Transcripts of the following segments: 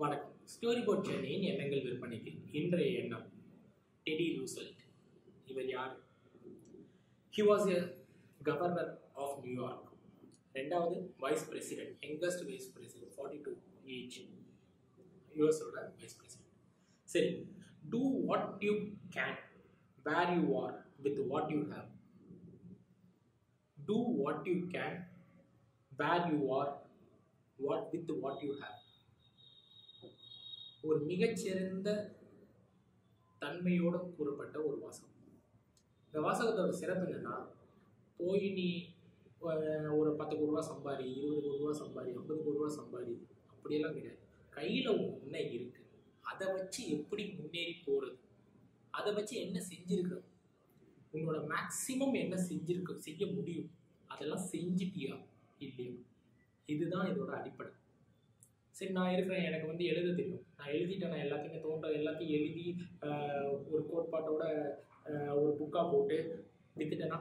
வணக்கம். Story board சென்னையின் எண்ணங்கள் விற்பனைக்கு இன்றைய எண்ணம் டெடி ரூசெல்ட். இவர் யார்? He was a governor of New York. ரெண்டாவது vice president, youngest vice president, 42 age, யூஎஸோட வைஸ் பிரசிடென்ட். சரி, do what you can where you are with what you have. Do what you can where you are with what you have. ஒரு மிகச்சிறந்த தன்மையோடு கூறப்பட்ட ஒரு வாசகம். இந்த வாசகத்தோட சிறப்பு என்னன்னா, போய் நீ ஒரு 10 கோடி ரூபா சம்பாரி, 20 கோடி ரூபா சம்பாரி, 50 கோடி ரூபா சம்பாரி, அப்படியெல்லாம் கிடையாது. கையில் என்ன இருக்கு, அதை வச்சு எப்படி முன்னேறி போறது, அதை வச்சு என்ன செஞ்சிருக்க, உன்னோட மேக்சிமம் என்ன செய்ய முடியும், அதெல்லாம் செஞ்சிட்டியா இல்லையா, இதுதான் இதோட அடிப்படை. சரி, நான் இருக்கிறேன், எனக்கு எழுத தெரியும், நான் எழுதிட்டேன், நான் எல்லாத்தையும் எழுதி ஒரு கோட்பாட்டோட ஒரு புக்காக போட்டு விற்றுட்டேன்னா,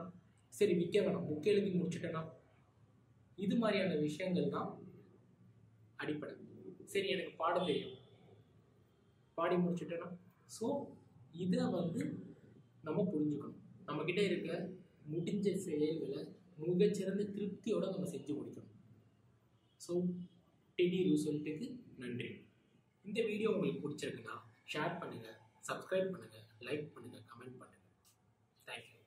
சரி விற்க வேணாம், புக் எழுதி முடிச்சுட்டேன்னா, இது மாதிரியான விஷயங்கள் தான் அடிப்படை. சரி, எனக்கு பாட தெரியும், பாடி முடிச்சுட்டேன்னா, ஸோ இதை நம்ம புரிஞ்சுக்கணும். நம்மக்கிட்ட இருக்க முடிஞ்ச செயல்களை மிகச்சிறந்த திருப்தியோட நம்ம செஞ்சு முடிக்கணும். ஸோ டெடி ரூசெல்ட்டுக்கு நன்றி. இந்த வீடியோ உங்களுக்கு பிடிச்சிருக்குன்னா ஷேர் பண்ணுங்கள், சப்ஸ்கிரைப் பண்ணுங்கள், லைக் பண்ணுங்கள், கமெண்ட் பண்ணுங்கள். தேங்க்யூ.